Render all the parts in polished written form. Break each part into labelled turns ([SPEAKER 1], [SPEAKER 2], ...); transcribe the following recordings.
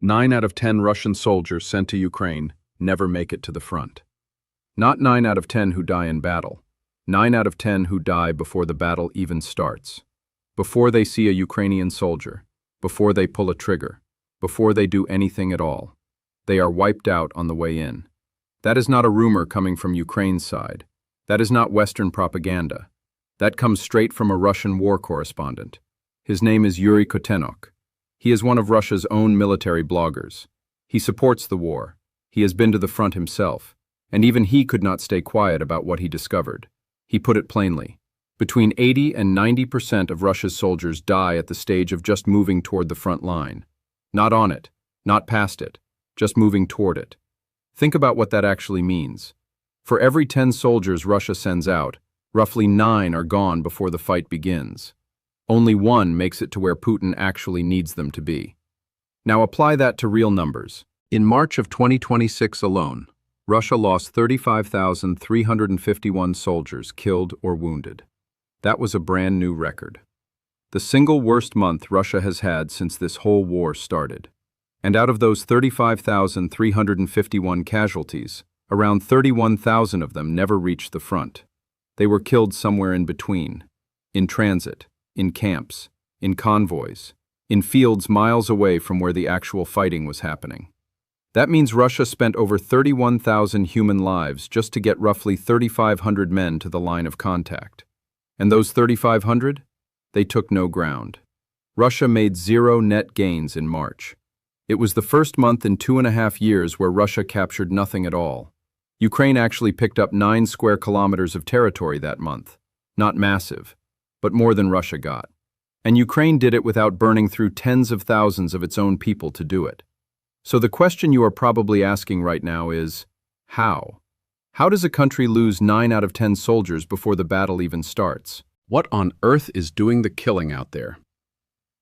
[SPEAKER 1] 9 out of 10 Russian soldiers sent to Ukraine never make it to the front. Not 9 out of 10 who die in battle. 9 out of 10 who die before the battle even starts. Before they see a Ukrainian soldier. Before they pull a trigger. Before they do anything at all. They are wiped out on the way in. That is not a rumor coming from Ukraine's side. That is not Western propaganda. That comes straight from a Russian war correspondent. His name is Yuri Kotenok. He is one of Russia's own military bloggers. He supports the war. He has been to the front himself. And even he could not stay quiet about what he discovered. He put it plainly. Between 80 and 90% of Russia's soldiers die at the stage of just moving toward the front line. Not on it, not past it, just moving toward it. Think about what that actually means. For every 10 soldiers Russia sends out, roughly 9 are gone before the fight begins. Only 1 makes it to where Putin actually needs them to be. Now apply that to real numbers. In March of 2026 alone, Russia lost 35,351 soldiers killed or wounded. That was a brand new record. The single worst month Russia has had since this whole war started. And out of those 35,351 casualties, around 31,000 of them never reached the front. They were killed somewhere in between, in transit, in camps, in convoys, in fields miles away from where the actual fighting was happening. That means Russia spent over 31,000 human lives just to get roughly 3,500 men to the line of contact. And those 3,500? They took no ground. Russia made 0 net gains in March. It was the first month in 2.5 years where Russia captured nothing at all. Ukraine actually picked up 9 square kilometers of territory that month. Not massive, but more than Russia got. And Ukraine did it without burning through tens of thousands of its own people to do it. So the question you are probably asking right now is, how? How does a country lose 9 out of 10 soldiers before the battle even starts? What on earth is doing the killing out there?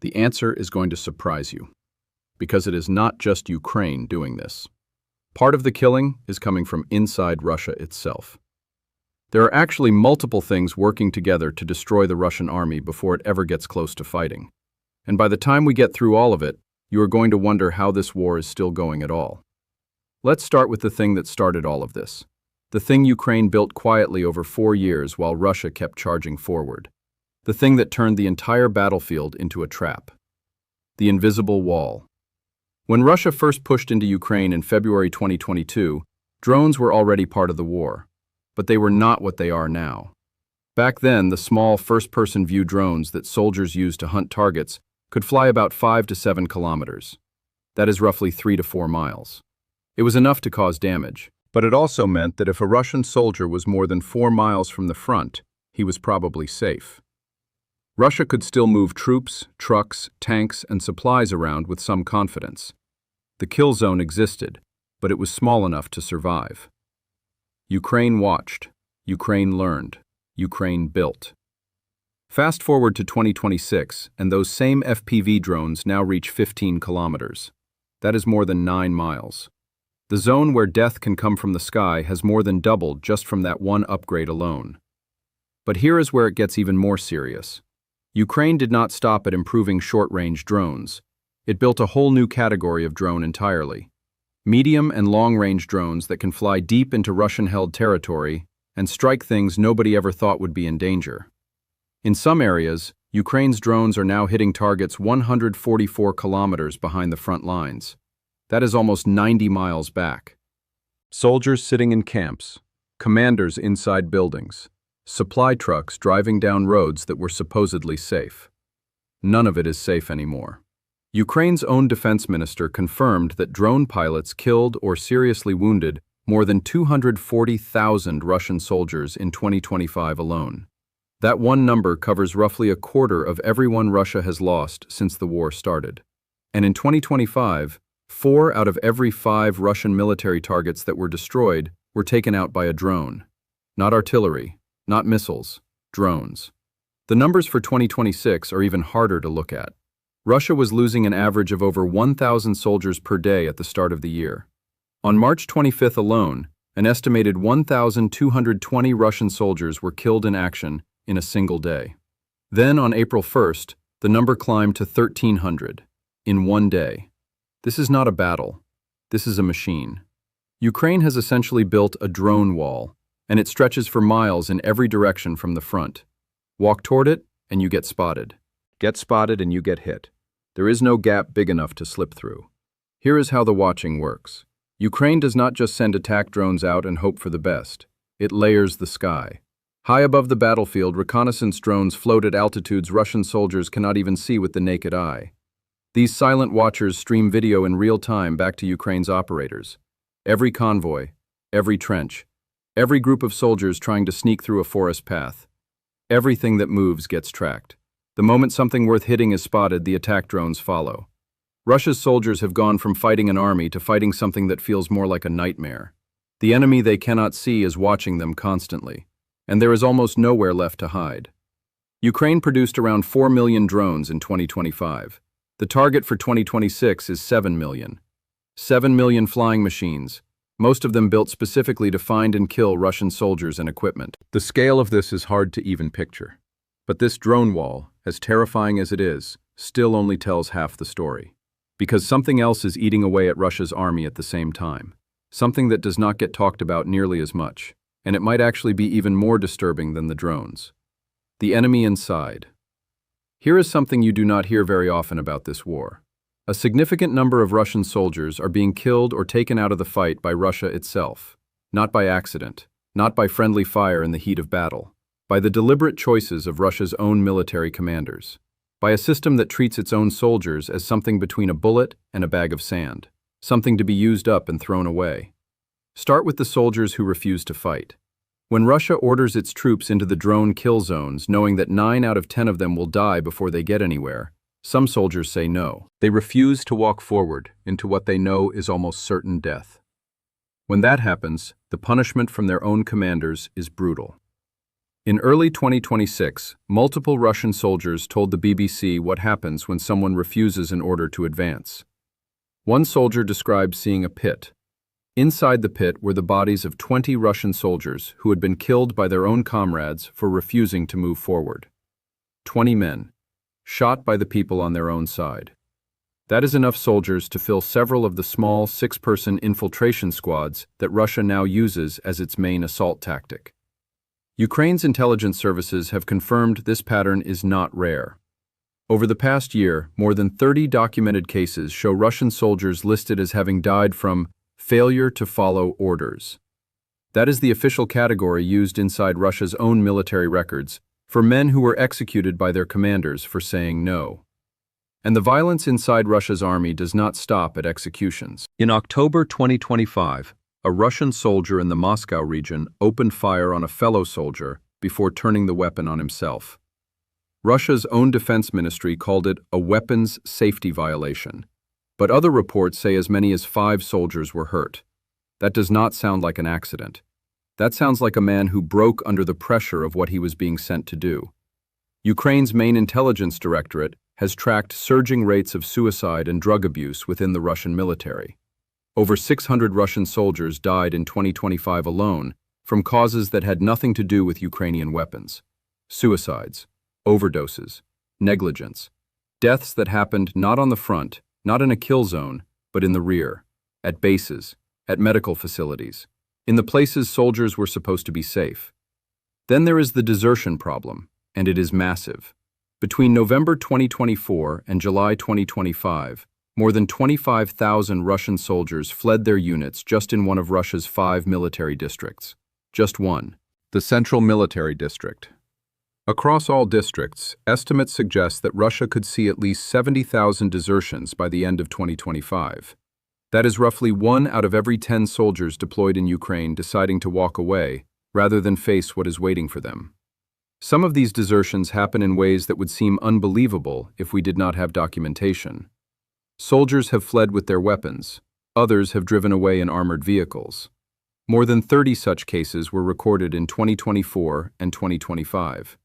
[SPEAKER 1] The answer is going to surprise you, because it is not just Ukraine doing this. Part of the killing is coming from inside Russia itself. There are actually multiple things working together to destroy the Russian army before it ever gets close to fighting. And by the time we get through all of it, you are going to wonder how this war is still going at all. Let's start with the thing that started all of this. The thing Ukraine built quietly over 4 years while Russia kept charging forward. The thing that turned the entire battlefield into a trap. The invisible wall. When Russia first pushed into Ukraine in February 2022, drones were already part of the war. But they were not what they are now. Back then, the small first-person view drones that soldiers used to hunt targets could fly about 5 to 7 kilometers. That is roughly 3 to 4 miles. It was enough to cause damage, but it also meant that if a Russian soldier was more than 4 miles from the front, he was probably safe. Russia could still move troops, trucks, tanks, and supplies around with some confidence. The kill zone existed, but it was small enough to survive. Ukraine watched. Ukraine learned. Ukraine built. Fast forward to 2026, and those same FPV drones now reach 15 kilometers. That is more than 9 miles. The zone where death can come from the sky has more than doubled just from that one upgrade alone. But here is where it gets even more serious. Ukraine did not stop at improving short-range drones. It built a whole new category of drone entirely. Medium and long-range drones that can fly deep into Russian-held territory and strike things nobody ever thought would be in danger. In some areas, Ukraine's drones are now hitting targets 144 kilometers behind the front lines. That is almost 90 miles back. Soldiers sitting in camps, commanders inside buildings, supply trucks driving down roads that were supposedly safe. None of it is safe anymore. Ukraine's own defense minister confirmed that drone pilots killed or seriously wounded more than 240,000 Russian soldiers in 2025 alone. That one number covers roughly a quarter of everyone Russia has lost since the war started. And in 2025, 4 out of every 5 Russian military targets that were destroyed were taken out by a drone. Not artillery, not missiles, drones. The numbers for 2026 are even harder to look at. Russia was losing an average of over 1,000 soldiers per day at the start of the year. On March 25th alone, an estimated 1,220 Russian soldiers were killed in action in a single day. Then on April 1st, the number climbed to 1,300 in one day. This is not a battle. This is a machine. Ukraine has essentially built a drone wall, and it stretches for miles in every direction from the front. Walk toward it, and you get spotted. Get spotted, and you get hit. There is no gap big enough to slip through. Here is how the watching works. Ukraine does not just send attack drones out and hope for the best. It layers the sky. High above the battlefield, reconnaissance drones float at altitudes Russian soldiers cannot even see with the naked eye. These silent watchers stream video in real time back to Ukraine's operators. Every convoy, every trench, every group of soldiers trying to sneak through a forest path. Everything that moves gets tracked. The moment something worth hitting is spotted, the attack drones follow. Russia's soldiers have gone from fighting an army to fighting something that feels more like a nightmare. The enemy they cannot see is watching them constantly, and there is almost nowhere left to hide. Ukraine produced around 4 million drones in 2025. The target for 2026 is 7 million. 7 million flying machines, most of them built specifically to find and kill Russian soldiers and equipment. The scale of this is hard to even picture. But this drone wall, as terrifying as it is, still only tells half the story. Because something else is eating away at Russia's army at the same time. Something that does not get talked about nearly as much, and it might actually be even more disturbing than the drones. The enemy inside. Here is something you do not hear very often about this war. A significant number of Russian soldiers are being killed or taken out of the fight by Russia itself. Not by accident, not by friendly fire in the heat of battle, by the deliberate choices of Russia's own military commanders, by a system that treats its own soldiers as something between a bullet and a bag of sand, something to be used up and thrown away. Start with the soldiers who refuse to fight. When Russia orders its troops into the drone kill zones, knowing that 9 out of 10 of them will die before they get anywhere, some soldiers say no. They refuse to walk forward into what they know is almost certain death. When that happens, the punishment from their own commanders is brutal. In early 2026, multiple Russian soldiers told the BBC what happens when someone refuses an order to advance. One soldier described seeing a pit. Inside the pit were the bodies of 20 Russian soldiers who had been killed by their own comrades for refusing to move forward. 20 men, shot by the people on their own side. That is enough soldiers to fill several of the small 6-person infiltration squads that Russia now uses as its main assault tactic. Ukraine's intelligence services have confirmed this pattern is not rare. Over the past year, more than 30 documented cases show Russian soldiers listed as having died from failure to follow orders. That is the official category used inside Russia's own military records for men who were executed by their commanders for saying no. And the violence inside Russia's army does not stop at executions. In October 2025, a Russian soldier in the Moscow region opened fire on a fellow soldier before turning the weapon on himself. Russia's own defense ministry called it a weapons safety violation, but other reports say as many as 5 soldiers were hurt. That does not sound like an accident. That sounds like a man who broke under the pressure of what he was being sent to do. Ukraine's main intelligence directorate has tracked surging rates of suicide and drug abuse within the Russian military. Over 600 Russian soldiers died in 2025 alone from causes that had nothing to do with Ukrainian weapons. Suicides, overdoses, negligence, deaths that happened not on the front, not in a kill zone, but in the rear, at bases, at medical facilities, in the places soldiers were supposed to be safe. Then there is the desertion problem, and it is massive. Between November 2024 and July 2025, more than 25,000 Russian soldiers fled their units just in one of Russia's 5 military districts. Just one, the Central Military District. Across all districts, estimates suggest that Russia could see at least 70,000 desertions by the end of 2025. That is roughly 1 out of every 10 soldiers deployed in Ukraine deciding to walk away rather than face what is waiting for them. Some of these desertions happen in ways that would seem unbelievable if we did not have documentation. Soldiers have fled with their weapons. Others have driven away in armored vehicles. More than 30 such cases were recorded in 2024 and 2025.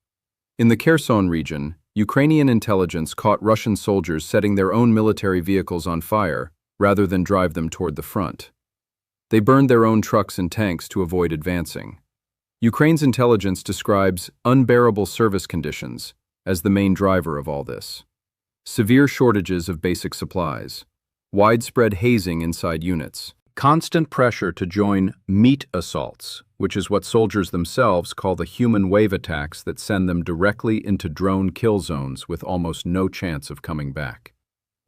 [SPEAKER 1] In the Kherson region, Ukrainian intelligence caught Russian soldiers setting their own military vehicles on fire rather than drive them toward the front. They burned their own trucks and tanks to avoid advancing. Ukraine's intelligence describes unbearable service conditions as the main driver of all this. Severe shortages of basic supplies, widespread hazing inside units, constant pressure to join meat assaults, which is what soldiers themselves call the human wave attacks that send them directly into drone kill zones with almost no chance of coming back.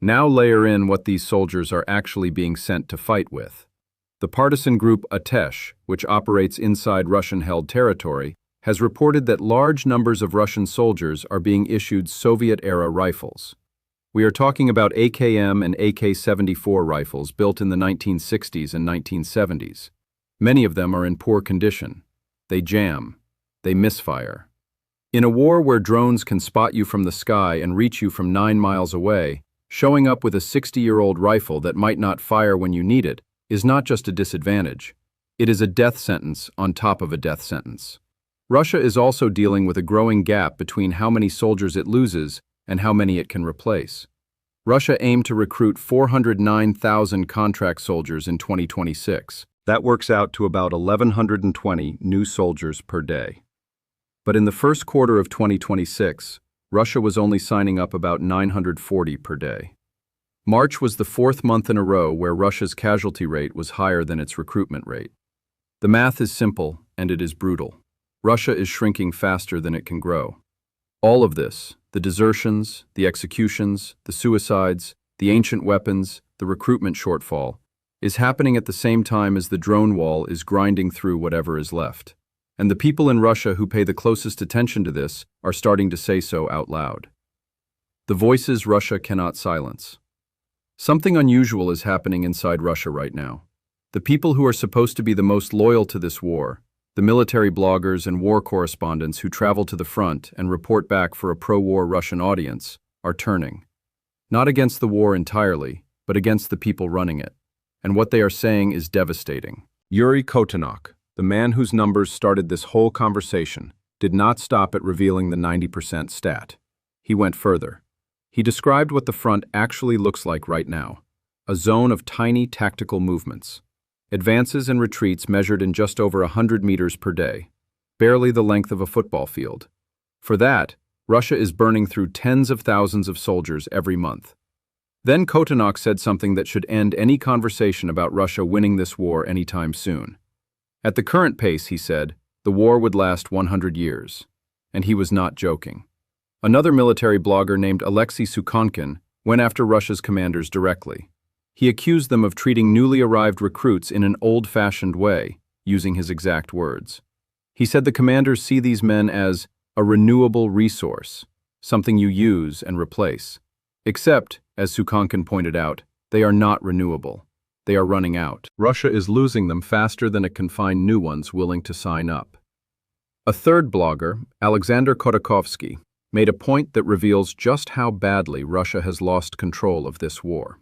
[SPEAKER 1] Now layer in what these soldiers are actually being sent to fight with. The partisan group Atesh, which operates inside Russian-held territory, has reported that large numbers of Russian soldiers are being issued Soviet-era rifles. We are talking about AKM and AK-74 rifles built in the 1960s and 1970s. Many of them are in poor condition. They jam. They misfire. In a war where drones can spot you from the sky and reach you from 9 miles away, showing up with a 60-year-old rifle that might not fire when you need it is not just a disadvantage. It is a death sentence on top of a death sentence. Russia is also dealing with a growing gap between how many soldiers it loses and how many it can replace. Russia aimed to recruit 409,000 contract soldiers in 2026. That works out to about 1,120 new soldiers per day. But in the first quarter of 2026, Russia was only signing up about 940 per day. March was the 4th month in a row where Russia's casualty rate was higher than its recruitment rate. The math is simple, and it is brutal. Russia is shrinking faster than it can grow. All of this, the desertions, the executions, the suicides, the ancient weapons, the recruitment shortfall, is happening at the same time as the drone wall is grinding through whatever is left. And the people in Russia who pay the closest attention to this are starting to say so out loud. The voices Russia cannot silence. Something unusual is happening inside Russia right now. The people who are supposed to be the most loyal to this war, the military bloggers and war correspondents who travel to the front and report back for a pro-war Russian audience, are turning. Not against the war entirely, but against the people running it. And what they are saying is devastating. Yuri Kotenok, the man whose numbers started this whole conversation, did not stop at revealing the 90% stat. He went further. He described what the front actually looks like right now, a zone of tiny tactical movements. Advances and retreats measured in just over 100 meters per day, barely the length of a football field. For that, Russia is burning through tens of thousands of soldiers every month. Then Kotenok said something that should end any conversation about Russia winning this war anytime soon. At the current pace, he said, the war would last 100 years. And he was not joking. Another military blogger named Alexei Sukhankin went after Russia's commanders directly. He accused them of treating newly arrived recruits in an old-fashioned way, using his exact words. He said the commanders see these men as a renewable resource, something you use and replace. Except, as Sukhankin pointed out, they are not renewable. They are running out. Russia is losing them faster than it can find new ones willing to sign up. A third blogger, Alexander Khodakovsky, made a point that reveals just how badly Russia has lost control of this war.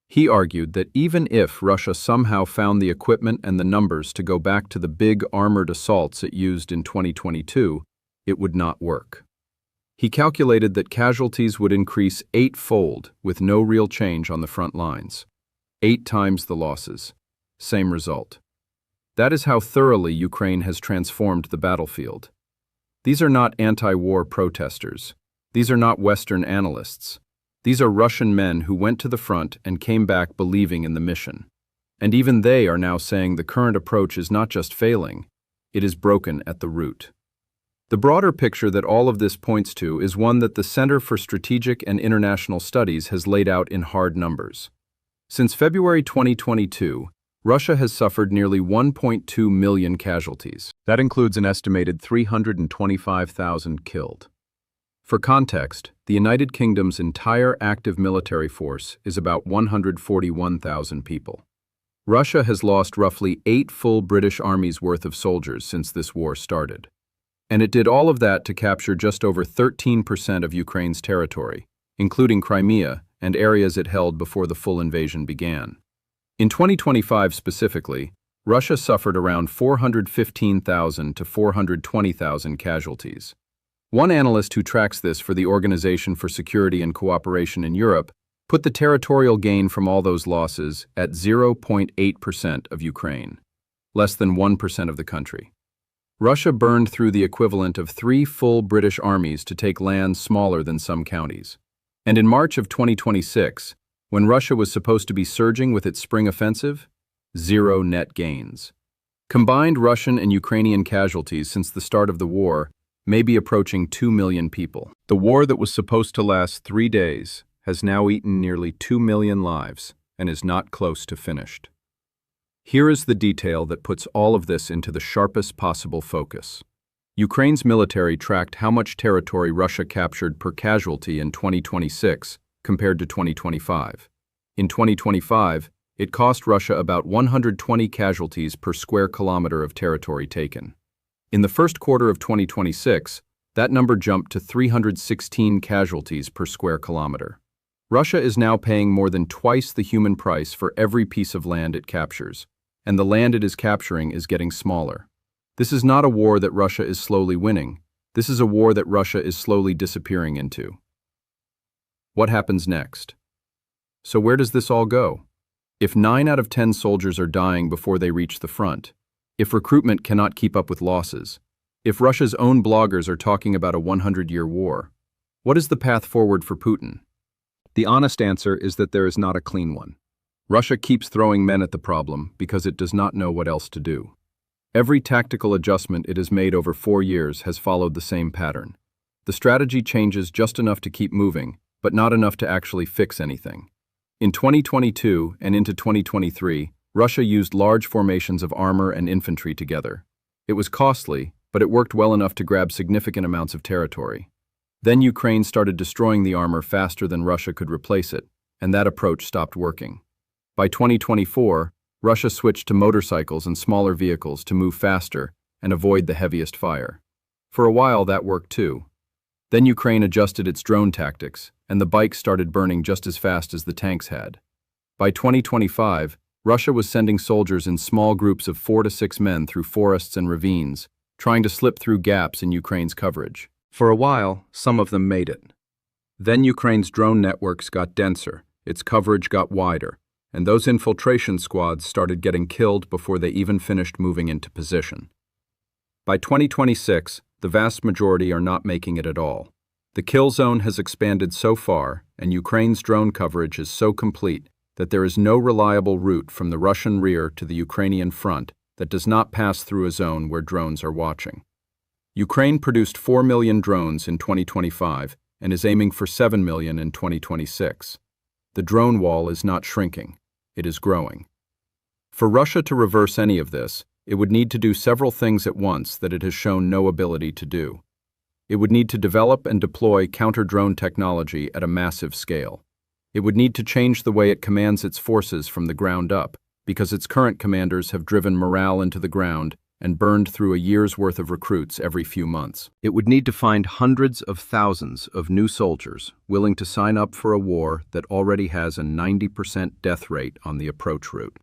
[SPEAKER 1] He argued that even if Russia somehow found the equipment and the numbers to go back to the big armored assaults it used in 2022, it would not work. He calculated that casualties would increase 8-fold with no real change on the front lines. 8 times the losses. Same result. That is how thoroughly Ukraine has transformed the battlefield. These are not anti-war protesters. These are not Western analysts. These are Russian men who went to the front and came back believing in the mission. And even they are now saying the current approach is not just failing, it is broken at the root. The broader picture that all of this points to is one that the Center for Strategic and International Studies has laid out in hard numbers. Since February 2022, Russia has suffered nearly 1.2 million casualties. That includes an estimated 325,000 killed. For context, the United Kingdom's entire active military force is about 141,000 people. Russia has lost roughly 8 full British armies worth of soldiers since this war started. And it did all of that to capture just over 13% of Ukraine's territory, including Crimea and areas it held before the full invasion began. In 2025 specifically, Russia suffered around 415,000 to 420,000 casualties. One analyst who tracks this for the Organization for Security and Cooperation in Europe put the territorial gain from all those losses at 0.8% of Ukraine, less than 1% of the country. Russia burned through the equivalent of 3 full British armies to take land smaller than some counties. And in March of 2026, When Russia was supposed to be surging with its spring offensive, zero net gains. Combined Russian and Ukrainian casualties since the start of the war may be approaching 2 million people. The war that was supposed to last 3 days has now eaten nearly 2 million lives and is not close to finished. Here is the detail that puts all of this into the sharpest possible focus. Ukraine's military tracked how much territory Russia captured per casualty in 2026 compared to 2025. In 2025, it cost Russia about 120 casualties per square kilometer of territory taken. In the first quarter of 2026, that number jumped to 316 casualties per square kilometer. Russia is now paying more than twice the human price for every piece of land it captures, and the land it is capturing is getting smaller. This is not a war that Russia is slowly winning. This is a war that Russia is slowly disappearing into. What happens next? So where does this all go? If 9 out of 10 soldiers are dying before they reach the front, if recruitment cannot keep up with losses, if Russia's own bloggers are talking about a 100-year war, what is the path forward for Putin? The honest answer is that there is not a clean one. Russia keeps throwing men at the problem because it does not know what else to do. Every tactical adjustment it has made over 4 years has followed the same pattern. The strategy changes just enough to keep moving, but not enough to actually fix anything. In 2022 and into 2023, Russia used large formations of armor and infantry together. It was costly, but it worked well enough to grab significant amounts of territory. Then Ukraine started destroying the armor faster than Russia could replace it, and that approach stopped working. By 2024, Russia switched to motorcycles and smaller vehicles to move faster and avoid the heaviest fire. For a while that worked too. Then Ukraine adjusted its drone tactics, and the bikes started burning just as fast as the tanks had. By 2025, Russia was sending soldiers in small groups of 4 to 6 men through forests and ravines, trying to slip through gaps in Ukraine's coverage. For a while, some of them made it. Then Ukraine's drone networks got denser, its coverage got wider, and those infiltration squads started getting killed before they even finished moving into position. By 2026, the vast majority are not making it at all. The kill zone has expanded so far, and Ukraine's drone coverage is so complete that there is no reliable route from the Russian rear to the Ukrainian front that does not pass through a zone where drones are watching. Ukraine produced 4 million drones in 2025 and is aiming for 7 million in 2026. The drone wall is not shrinking, it is growing. For Russia to reverse any of this, it would need to do several things at once that it has shown no ability to do. It would need to develop and deploy counter-drone technology at a massive scale. It would need to change the way it commands its forces from the ground up, because its current commanders have driven morale into the ground and burned through a year's worth of recruits every few months. It would need to find hundreds of thousands of new soldiers willing to sign up for a war that already has a 90% death rate on the approach route.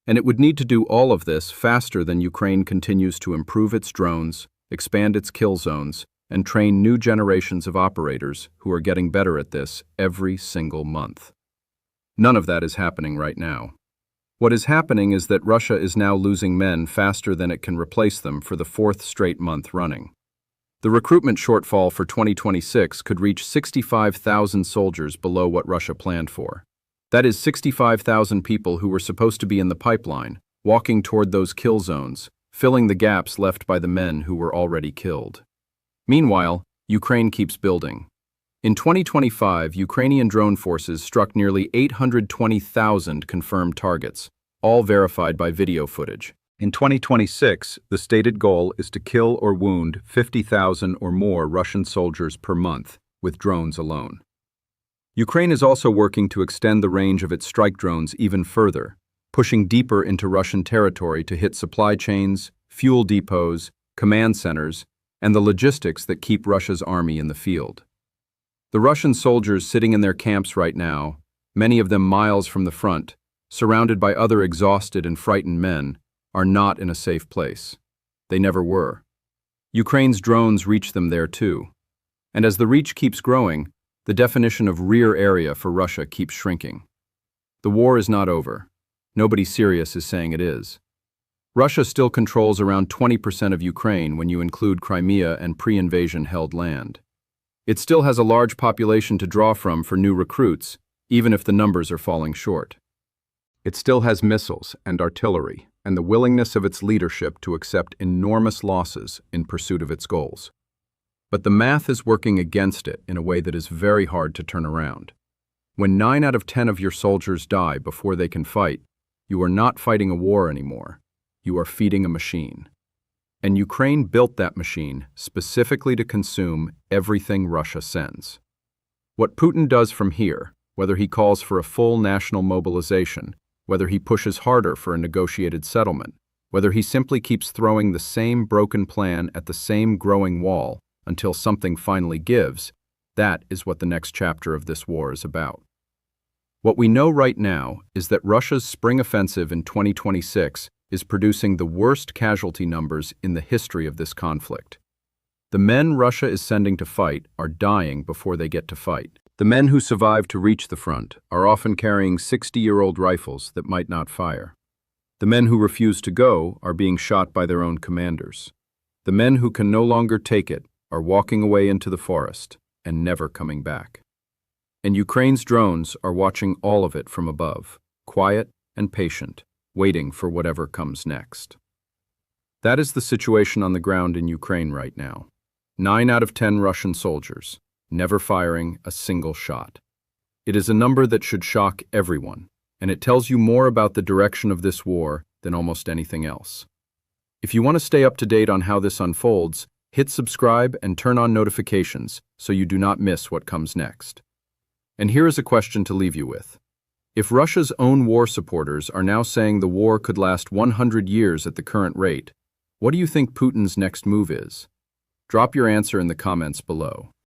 [SPEAKER 1] And it would need to do all of this faster than Ukraine continues to improve its drones, expand its kill zones, and train new generations of operators who are getting better at this every single month. None of that is happening right now. What is happening is that Russia is now losing men faster than it can replace them for the 4th straight month running. The recruitment shortfall for 2026 could reach 65,000 soldiers below what Russia planned for. That is 65,000 people who were supposed to be in the pipeline, walking toward those kill zones, filling the gaps left by the men who were already killed. Meanwhile, Ukraine keeps building. In 2025, Ukrainian drone forces struck nearly 820,000 confirmed targets, all verified by video footage. In 2026, the stated goal is to kill or wound 50,000 or more Russian soldiers per month, with drones alone. Ukraine is also working to extend the range of its strike drones even further, pushing deeper into Russian territory to hit supply chains, fuel depots, command centers, and the logistics that keep Russia's army in the field. The Russian soldiers sitting in their camps right now, many of them miles from the front, surrounded by other exhausted and frightened men, are not in a safe place. They never were. Ukraine's drones reach them there too. And as the reach keeps growing, the definition of rear area for Russia keeps shrinking. The war is not over. Nobody serious is saying it is. Russia still controls around 20% of Ukraine when you include Crimea and pre-invasion held land. It still has a large population to draw from for new recruits, even if the numbers are falling short. It still has missiles and artillery, and the willingness of its leadership to accept enormous losses in pursuit of its goals. But the math is working against it in a way that is very hard to turn around. When 9 out of 10 of your soldiers die before they can fight, you are not fighting a war anymore. You are feeding a machine. And Ukraine built that machine specifically to consume everything Russia sends. What Putin does from here, whether he calls for a full national mobilization, whether he pushes harder for a negotiated settlement, whether he simply keeps throwing the same broken plan at the same growing wall until something finally gives, that is what the next chapter of this war is about. What we know right now is that Russia's spring offensive in 2026 is producing the worst casualty numbers in the history of this conflict. The men Russia is sending to fight are dying before they get to fight. The men who survive to reach the front are often carrying 60-year-old rifles that might not fire. The men who refuse to go are being shot by their own commanders. The men who can no longer take it are walking away into the forest and never coming back. And Ukraine's drones are watching all of it from above, quiet and patient, waiting for whatever comes next. That is the situation on the ground in Ukraine right now. 9 out of 10 Russian soldiers, never firing a single shot. It is a number that should shock everyone, and it tells you more about the direction of this war than almost anything else. If you want to stay up to date on how this unfolds, hit subscribe and turn on notifications so you do not miss what comes next. And here is a question to leave you with. If Russia's own war supporters are now saying the war could last 100 years at the current rate, what do you think Putin's next move is? Drop your answer in the comments below.